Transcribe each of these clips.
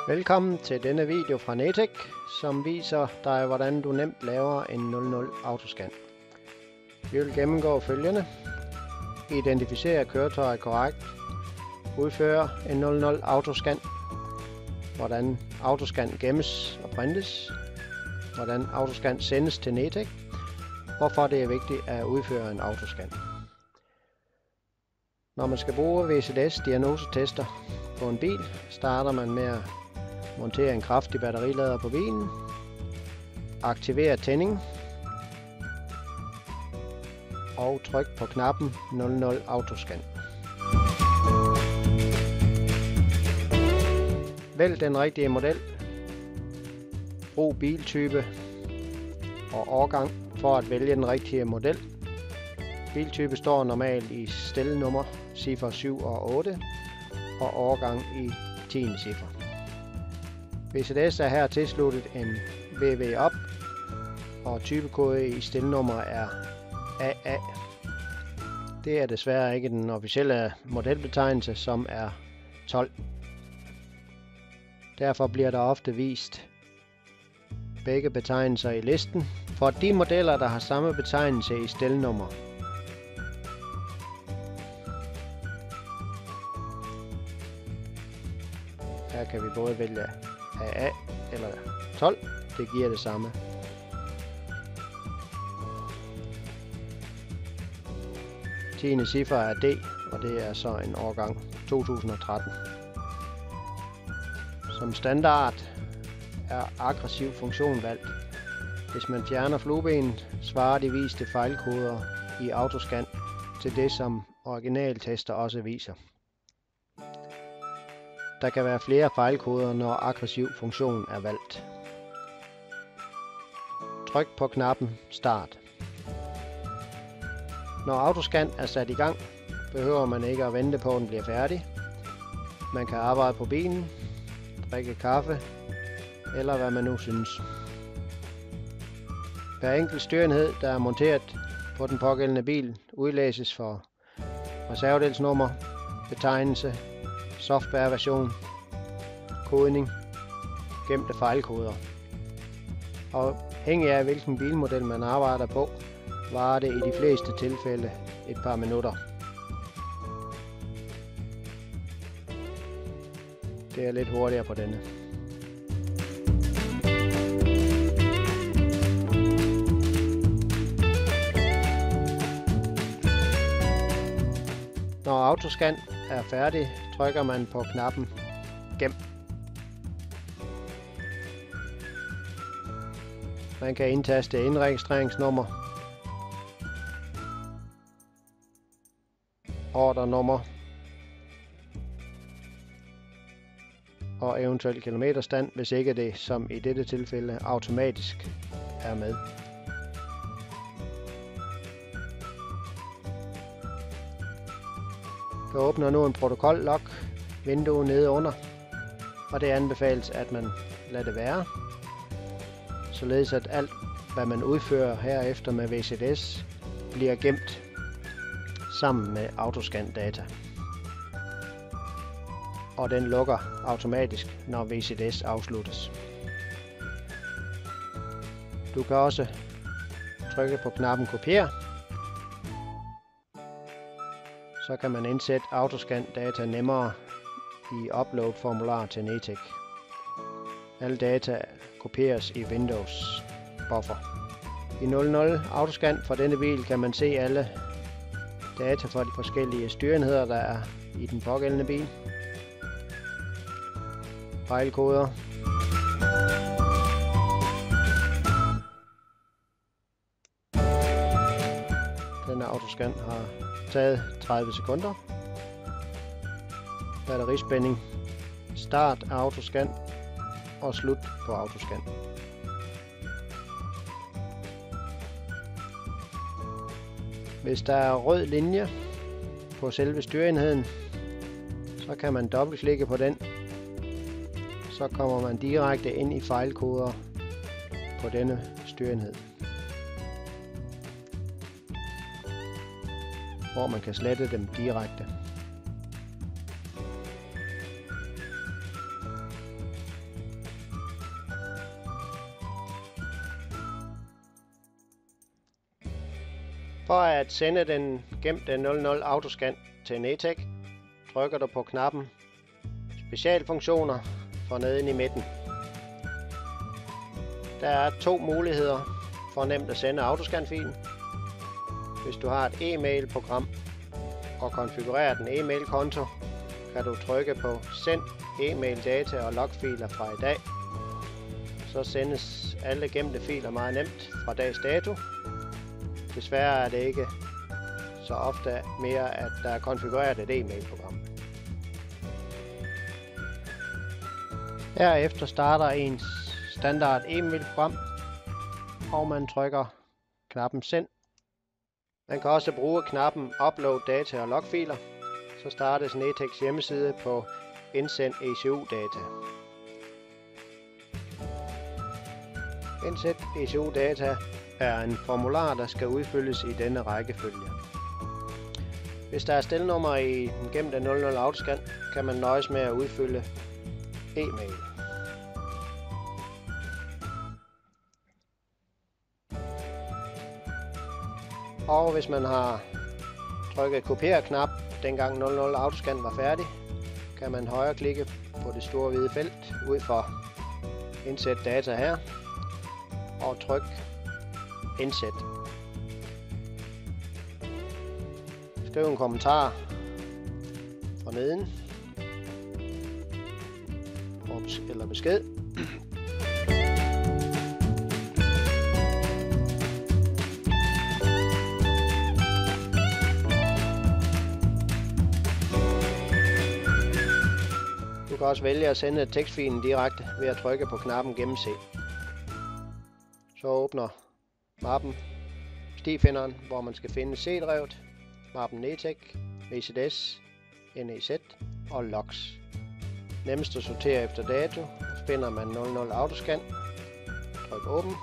Velkommen til denne video fra Netek, som viser dig, hvordan du nemt laver en 00 autoscan. Vi vil gennemgå følgende: identificere køretøjet korrekt, udføre en 00 autoscan, hvordan autoscan gemmes og printes, hvordan autoscan sendes til Netek, hvorfor det er vigtigt at udføre en autoscan. Når man skal bruge VZS diagnosetester på en bil, starter man med at montere en kraftig batterilader på bilen, aktivere tænding og tryk på knappen 00 autoscan. Vælg den rigtige model, brug biltype og årgang for at vælge den rigtige model. Biltype står normalt i stelnummer ciffer 7 og 8 og årgang i 10. ciffer. VZS er her tilsluttet en VV-op, og typekode i stelnummer er AA. Det er desværre ikke den officielle modelbetegnelse, som er 12. Derfor bliver der ofte vist begge betegnelser i listen for de modeller, der har samme betegnelse i stelnummer. Her kan vi både vælge AA eller 12, det giver det samme. Tiende ciffer er D, og det er så en årgang 2013. Som standard er aggressiv funktion valgt. Hvis man fjerner fluebenet, svarer de viste fejlkoder i autoscan til det, som originaltester også viser. Der kan være flere fejlkoder, når aggressiv funktion er valgt. Tryk på knappen Start. Når autoscan er sat i gang, behøver man ikke at vente på, at den bliver færdig. Man kan arbejde på bilen, drikke kaffe, eller hvad man nu synes. Hver enkelt styrenhed, der er monteret på den pågældende bil, udlæses for reservedelsnummer, betegnelse, softwareversion, kodning, gemte fejlkoder. Afhængig af hvilken bilmodel man arbejder på, varer det i de fleste tilfælde et par minutter. Det er lidt hurtigere på denne. Når autoscan er færdig, trykker man på knappen Gem. Man kan indtaste indregistreringsnummer, ordrenummer og eventuelt kilometerstand, hvis ikke det, som i dette tilfælde, automatisk er med. Jeg åbner nu en protokol-log vindue nede under, og det anbefales, at man lader det være, således at alt, hvad man udfører herefter med VZS, bliver gemt sammen med autoscan data. Og den lukker automatisk, når VZS afsluttes. Du kan også trykke på knappen Kopier. Så kan man indsætte autoscan data nemmere i upload-formular til Netek. Alle data kopieres i Windows buffer. I 00 autoscan for denne bil kan man se alle data fra de forskellige styrenheder, der er i den pågældende bil. Fejlkoder. Denne autoscan har taget 30 sekunder. Batterispænding. Start af autoscan og slut på autoscan. Hvis der er rød linje på selve styreenheden, så kan man dobbeltklikke på den. Så kommer man direkte ind i fejlkoder på denne styreenhed, hvor man kan slette dem direkte. For at sende den gemte 00 autoscan til Netec, trykker du på knappen Specialfunktioner for neden i midten. Der er 2 muligheder for nemt at sende autoscan-filen. Hvis du har et e-mail-program og konfigurerer den e-mail-konto, kan du trykke på Send e-mail-data og logfiler fra i dag. Så sendes alle gemte filer meget nemt fra dags dato. Desværre er det ikke så ofte mere, at der er konfigureret et e-mail-program. Herefter starter ens standard e-mail-program, og man trykker knappen Send. Man kan også bruge knappen Upload data og logfiler, så startes Netecs hjemmeside på Indsend ECU-data. Indsend ECU-data er en formular, der skal udfyldes i denne rækkefølge. Hvis der er stelnummer i den gemte 00 autoscan, kan man nøjes med at udfylde e-mail. Og hvis man har trykket kopier-knap, dengang 00 autoscan var færdig, kan man højreklikke på det store hvide felt ud for Indsæt data her, og tryk Indsæt. Skriv en kommentar fra neden, eller besked. Du kan også vælge at sende tekstfilen direkte ved at trykke på knappen Gennemse. Så åbner mappen Stigfinderen, hvor man skal finde C-drevet, mappen Netec, VCDS, NEZ og logs. Nemmest at sortere efter dato. Finder man 00 autoscan. Tryk Åbn.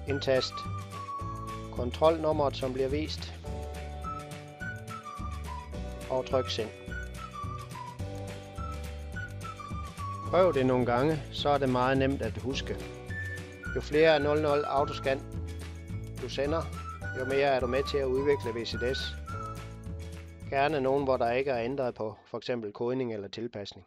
Indtast kontrolnummeret, som bliver vist. Og tryk Send. Prøv det nogle gange, så er det meget nemt at huske. Jo flere 00 autoscan du sender, jo mere er du med til at udvikle VCDS. Gerne nogen, hvor der ikke er ændret på f.eks. kodning eller tilpasning.